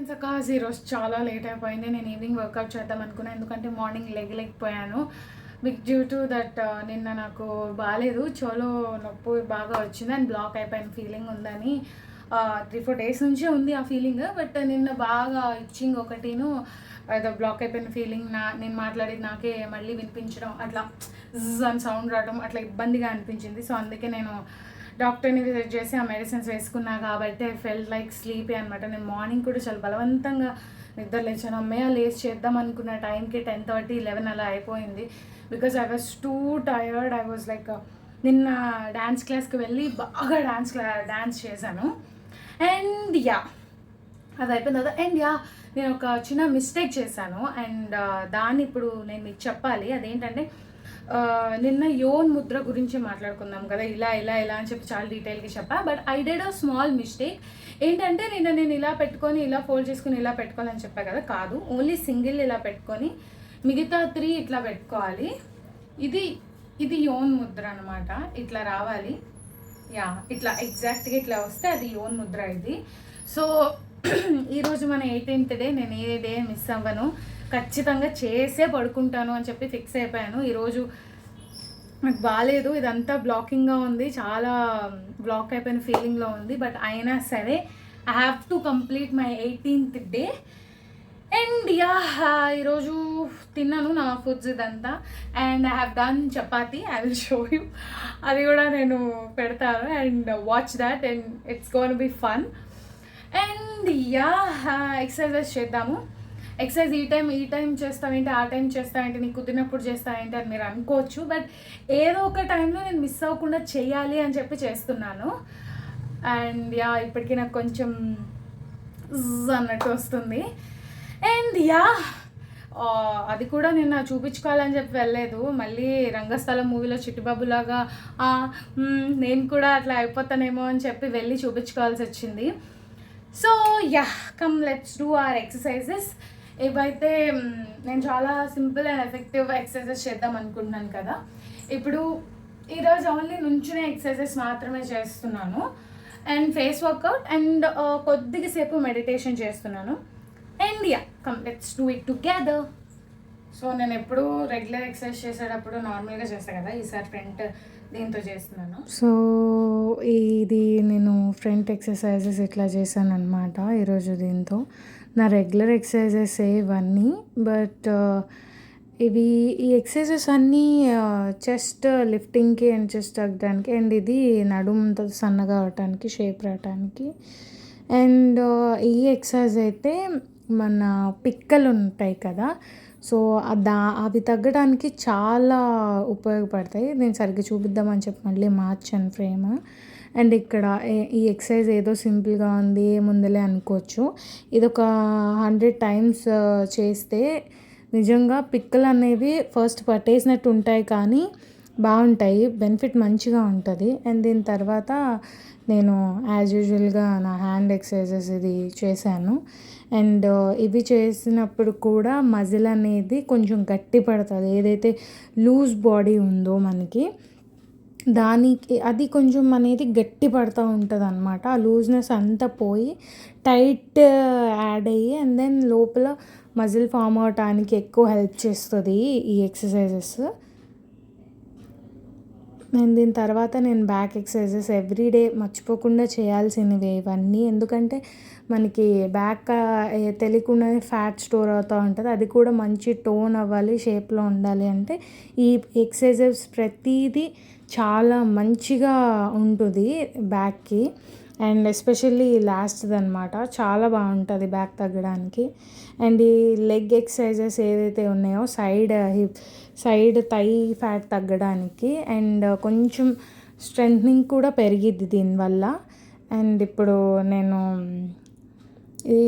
సకాజ్ ఈరోజు చాలా లేట్ అయిపోయింది. నేను ఈవినింగ్ వర్కౌట్ చేద్దాం అనుకున్నాను, ఎందుకంటే మార్నింగ్ లేగలేకపోయాను. బిగ్ డ్యూ టు దట్ నిన్న నాకు బాగాలేదు, చెవులో నొప్పి బాగా వచ్చింది అండ్ బ్లాక్ అయిపోయిన ఫీలింగ్ ఉందని 3-4 డేస్ నుంచే ఉంది ఆ ఫీలింగ్. బట్ నిన్న బాగా ఇచ్చింగ్ ఒకటిను ఏదో బ్లాక్ అయిపోయిన ఫీలింగ్, నేను మాట్లాడేది నాకే మళ్ళీ వినిపించడం, అట్లా అని సౌండ్ రావడం అట్లా ఇబ్బందిగా అనిపించింది. సో అందుకే నేను డాక్టర్ని విజిట్ చేసి ఆ మెడిసిన్స్ వేసుకున్నా కాబట్టి ఐ ఫెల్ట్ లైక్ స్లీపీ అనమాట. నేను మార్నింగ్ కూడా చాలా బలవంతంగా నిద్ర లేచాను. అమ్మయ్య లేచి చేద్దాం అనుకున్న టైంకి 10:30, 11 అలా అయిపోయింది. Because I was two tired. I was like నిన్న డ్యాన్స్ క్లాస్కి వెళ్ళి బాగా డ్యాన్స్ చేశాను. అండ్ యా అది అయిపోయిన తర్వాత అండ్ యా నేను ఒక చిన్న మిస్టేక్ చేశాను అండ్ దాన్ని ఇప్పుడు నేను మీకు చెప్పాలి. అదేంటంటే నిన్న యోన్ ముద్ర గురించి మాట్లాడుకుందాం కదా, ఇలా ఇలా ఇలా అని చెప్పి చాలా డీటెయిల్గా చెప్పా. But I did a small mistake. ఏంటంటే నేను ఇలా పెట్టుకొని ఇలా ఫోల్డ్ చేసుకుని ఇలా పెట్టుకోవాలని చెప్పా కదా, కాదు, ఓన్లీ సింగిల్ ఇలా పెట్టుకొని మిగతా 3 ఇట్లా పెట్టుకోవాలి. ఇది యోన్ ముద్ర అనమాట. ఇట్లా రావాలి, యా ఇట్లా ఎగ్జాక్ట్గా ఇట్లా వస్తే అది యోన్ ముద్ర ఇది. సో ఈరోజు మన 18th డే. నేను ఏ డే మిస్ అవ్వను, ఖచ్చితంగా చేసే పడుకుంటాను అని చెప్పి ఫిక్స్ అయిపోయాను. ఈరోజు నాకు బాగాలేదు, ఇదంతా బ్లాకింగ్గా ఉంది, చాలా బ్లాక్ అయిపోయిన ఫీలింగ్లో ఉంది. బట్ అయినా సరే I have to complete my 18th day. And yeah ఈరోజు తిన్నాను నా ఫుడ్స్ ఇదంతా. And I have done chapati. I will show you, అది కూడా నేను పెడతాను. And watch that and it's gonna be fun. And yeah exercises చేద్దాము. ఎక్సర్సైజ్ ఈ టైం చేస్తావేంటి, ఆ టైం చేస్తావేంటి, నీకు కుదిరినప్పుడు చేస్తావేంటి అని మీరు అనుకోవచ్చు. బట్ ఏదో ఒక టైంలో నేను మిస్ అవ్వకుండా చేయాలి అని చెప్పి చేస్తున్నాను. అండ్ యా ఇప్పటికీ నాకు కొంచెం అన్నట్టు వస్తుంది. అండ్ యా అది కూడా నిన్న చూపించుకోవాలని చెప్పి వెళ్ళలేదు. మళ్ళీ రంగస్థలం మూవీలో చిట్టిబాబులాగా నేను కూడా అట్లా అయిపోతానేమో అని చెప్పి వెళ్ళి చూపించుకోవాల్సి వచ్చింది. So yeah come let's do our exercises. ఇవైతే నేను చాలా సింపుల్ అండ్ ఎఫెక్టివ్ ఎక్సర్సైజెస్ చేద్దాం అనుకుంటున్నాను కదా. ఇప్పుడు ఈరోజు ఓన్లీ నుంచునే ఎక్సర్సైజెస్ మాత్రమే చేస్తున్నాను. అండ్ ఫేస్ వర్కౌట్ అండ్ కొద్దిగా సేపు మెడిటేషన్ చేస్తున్నాను. And yeah come let's do it together. So నేను ఎప్పుడు రెగ్యులర్ ఎక్సర్సైజ్ చేసేటప్పుడు నార్మల్గా చేస్తాను కదా, ఈసారి ఫ్రంట్ దీంతో చేస్తున్నాను. సో ఇది నేను ఫ్రంట్ ఎక్సర్సైజెస్ ఇట్లా చేశాను అనమాట ఈరోజు దీంతో. నా రెగ్యులర్ ఎక్సర్సైజెస్ ఇవన్నీ. బట్ ఈ ఎక్సర్సైజెస్ అన్నీ చెస్ట్ లిఫ్టింగ్కి అండ్ చెస్ట్ తగ్గడానికి అండ్ ఇది నడుముతో సన్నగా అవటానికి, షేప్ రావటానికి. అండ్ ఈ ఎక్సర్సైజ్ అయితే మన పిక్కలు ఉంటాయి కదా, సో అవి తగ్గడానికి చాలా ఉపయోగపడతాయి. నేను సరిగ్గా చూపిద్దామని చెప్పి మళ్ళీ మార్చాను ఫ్రేమ్. అండ్ ఇక్కడ ఈ ఎక్సర్సైజ్ ఏదో సింపుల్గా ఉంది ఏముందిలే అనుకోవచ్చు. ఇది ఒక 100 times చేస్తే నిజంగా పిక్కలు అనేవి ఫస్ట్ పట్టేసినట్టు ఉంటాయి, కానీ బాగుంటాయి, బెనిఫిట్ మంచిగా ఉంటుంది. అండ్ దీని తర్వాత నేను యాజ్ యూజువల్గా నా హ్యాండ్ ఎక్సర్సైజెస్ ఇది చేశాను. అండ్ ఇవి చేసినప్పుడు కూడా మజిల్ అనేది కొంచెం గట్టి పడుతుంది. ఏదైతే లూజ్ బాడీ ఉందో మనకి, దానికి అది కొంచెం అనేది గట్టి పడుతూ ఉంటుంది అనమాట. ఆ లూజ్నెస్ అంతా పోయి టైట్ యాడ్ అయ్యి అండ్ దెన్ లోపల మజిల్ ఫామ్ అవటానికి ఎక్కువ హెల్ప్ చేస్తుంది ఈ ఎక్సర్సైజెస్. అండ్ దీని తర్వాత నేను బ్యాక్ ఎక్సర్సైజెస్ ఎవ్రీడే మర్చిపోకుండా చేయాల్సినవి ఇవన్నీ. ఎందుకంటే మనకి బ్యాక్ తెలియకుండానే ఫ్యాట్ స్టోర్ అవుతూ ఉంటుంది. అది కూడా మంచి టోన్ అవ్వాలి, షేప్లో ఉండాలి అంటే ఈ ఎక్సర్సైజెస్ ప్రతిదీ చాలా మంచిగా ఉంటుంది బ్యాక్కి. అండ్ ఎస్పెషల్లీ లాస్ట్ది అనమాట, చాలా బాగుంటుంది బ్యాక్ తగ్గడానికి. అండ్ ఈ లెగ్ ఎక్సర్సైజెస్ ఏదైతే ఉన్నాయో సైడ్ థై ఫ్యాట్ తగ్గడానికి అండ్ కొంచెం స్ట్రెంగ్త్నింగ్ కూడా పెరిగిద్ది దీనివల్ల. అండ్ ఇప్పుడు నేను ఈ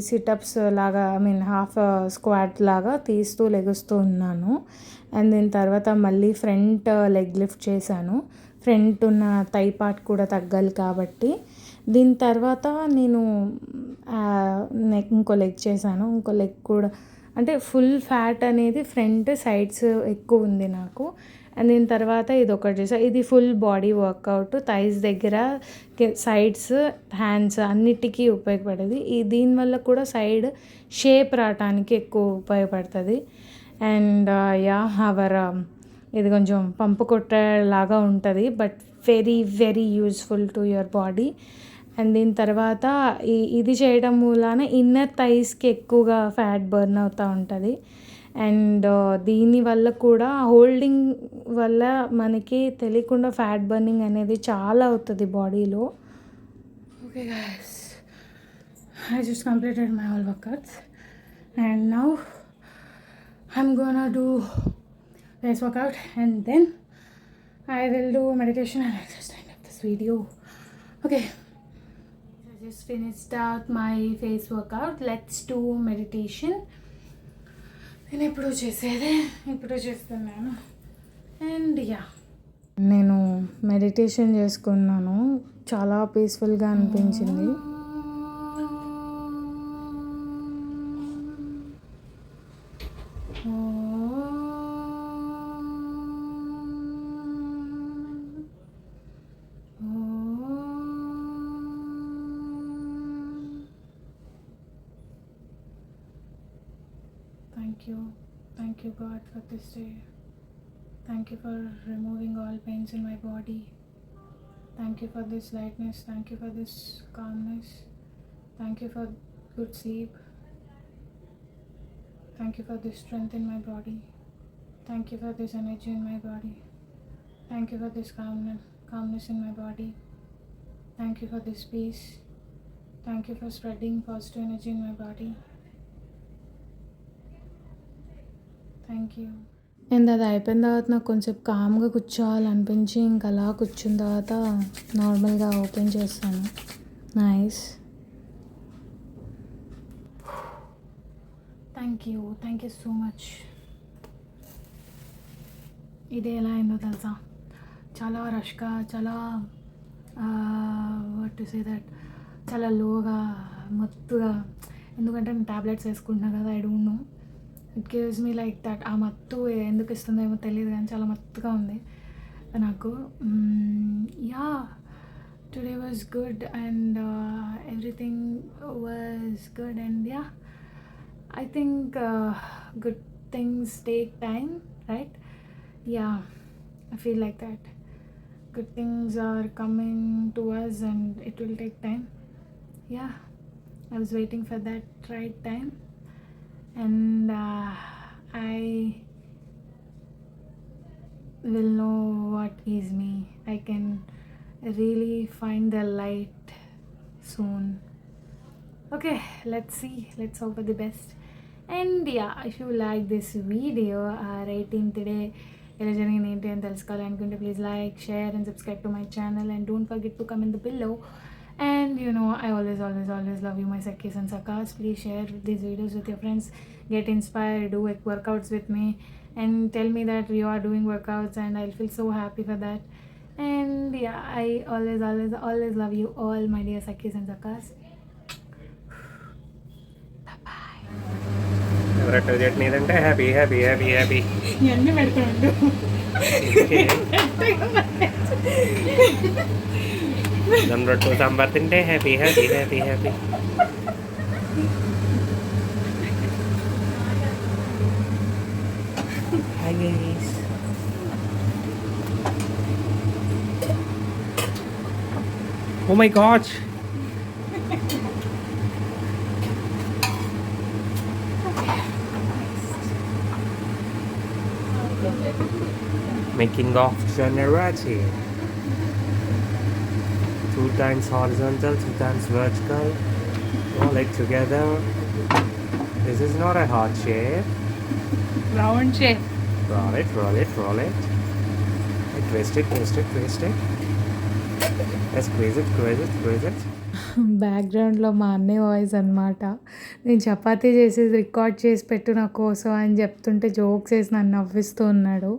సిటప్స్ లాగా హాఫ్ స్క్వాట్ లాగా తీస్తూ లెగుస్తూ ఉన్నాను. అండ్ దీని తర్వాత మళ్ళీ ఫ్రంట్ లెగ్ లిఫ్ట్ చేశాను. ఫ్రంట్ ఉన్న థై పార్ట్ కూడా తగ్గాలి కాబట్టి. దీని తర్వాత నేను ఇంకో లెగ్ చేశాను. ఇంకో లెగ్ కూడా అంటే ఫుల్ ఫ్యాట్ అనేది ఫ్రంట్ సైడ్స్ ఎక్కువ ఉంది నాకు. అండ్ దీని తర్వాత ఇది ఒకటి చేసాను. ఇది ఫుల్ బాడీ వర్కౌట్, థైస్ దగ్గర, సైడ్స్, హ్యాండ్స్ అన్నిటికీ ఉపయోగపడేది. దీనివల్ల కూడా సైడ్ షేప్ రావటానికి ఎక్కువ ఉపయోగపడుతుంది. అండ్ ఇది కొంచెం పంపు కొట్టేలాగా ఉంటుంది, but very very useful to your body. And దీని తర్వాత ఇది చేయడం మూలాన ఇన్నర్ థైస్కి ఎక్కువగా ఫ్యాట్ బర్న్ అవుతూ ఉంటుంది. అండ్ దీనివల్ల కూడా హోల్డింగ్ వల్ల మనకి తెలియకుండా ఫ్యాట్ బర్నింగ్ అనేది చాలా అవుతుంది బాడీలో. Okay guys, I just completed my all workouts and now I'm gonna do face workout and then I will do meditation and I'll just end up this video. Okay, I just finished out my face workout. Let's do meditation. నేను ఎప్పుడూ చేస్తున్నాను. And నేను meditation చేసుకున్నాను, చాలా పీస్ఫుల్గా అనిపించింది. Thank you God for this day. Thank you for removing all pains in my body. Thank you for this lightness. Thank you for this calmness. Thank you for good sleep. Thank you for this strength in my body. Thank you for this energy in my body. Thank you for this calmness in my body. Thank you for this peace. Thank you for spreading positive energy in my body. Thank you. And అది అయిపోయిన తర్వాత నాకు కొంచెం కామ్గా కూర్చోవాలనిపించి ఇంకా అలా కూర్చున్న తర్వాత నార్మల్గా ఓపెన్ చేస్తాను. Nice. Thank you so much. ఇది ఎలా అయిందో తెలుసా, చాలా రష్గా, చాలా వాట్ టు సే దట్, చాలా లోగా, మత్తుగా. ఎందుకంటే నేను ట్యాబ్లెట్స్ వేసుకుంటున్నా కదా, I don't know, it gives me like that. ఆ మత్తు ఎందుకు ఇస్తుందో ఏమో తెలియదు కానీ చాలా మత్తుగా ఉంది నాకు. Today was good and everything was good. And I think good things take time, right? I feel like that. Good things are coming to us and it will take time. I was waiting for that right time. And I will know what is me. I can really find the light soon. Okay, let's see. Let's hope for the best. And if you like this video, rating today ఎలా జరిగింది ఏంటి అని తెలుసుకోవాలి అనుకుంటే please like, share and subscribe to my channel. And don't forget to comment the below. And I always love you, my Sakhis and Sakas. Please share these videos with your friends. Get inspired, do workouts with me and tell me that you are doing workouts and I'll feel so happy for that. And I always love you all, my dear Sakhis and Sakas. Bye. ఎవరట్టు చట్నీదంటే happy happy happy happy ఇవన్నీ పెడతాడు. రొట్టు సాంబార్ తింటే happy happy happy happy. Hi guys. Oh my gosh. Making of generati. 2 times horizontal, 2 times vertical. Roll it together. This is not a heart shape. Round shape. Roll it, roll it, roll it. Twist it, twist it, twist it. Squeeze it, squeeze it, squeeze it. బ్యాక్గ్రౌండ్లో మా అన్నయ్య voice అనమాట. నేను చపాతీ చేసి record చేసి పెట్టు నా కోసం అని చెప్తుంటే జోక్స్ వేసి నన్ను నవ్విస్తూ ఉన్నాడు.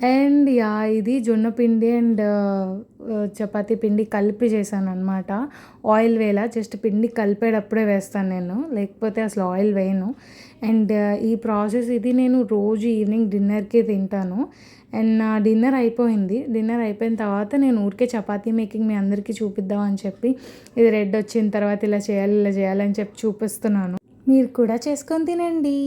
అండ్ యా ఇది జొన్న పిండి అండ్ చపాతీ పిండి కలిపి చేశాను అనమాట. ఆయిల్ వేలా, జస్ట్ పిండి కలిపేటప్పుడే వేస్తాను నేను, లేకపోతే అసలు ఆయిల్ వేయను. అండ్ ఈ ప్రాసెస్ ఇది నేను రోజు ఈవినింగ్ డిన్నర్కి తింటాను. అండ్ నా డిన్నర్ అయిపోయింది. డిన్నర్ అయిపోయిన తర్వాత నేను ఊరికే చపాతీ మేకింగ్ మీ అందరికీ చూపిద్దాం అని చెప్పి, ఇది రెడ్ వచ్చిన తర్వాత ఇలా చేయాలి అని చెప్పి చూపిస్తున్నాను. మీరు కూడా చేసుకొని తినండి.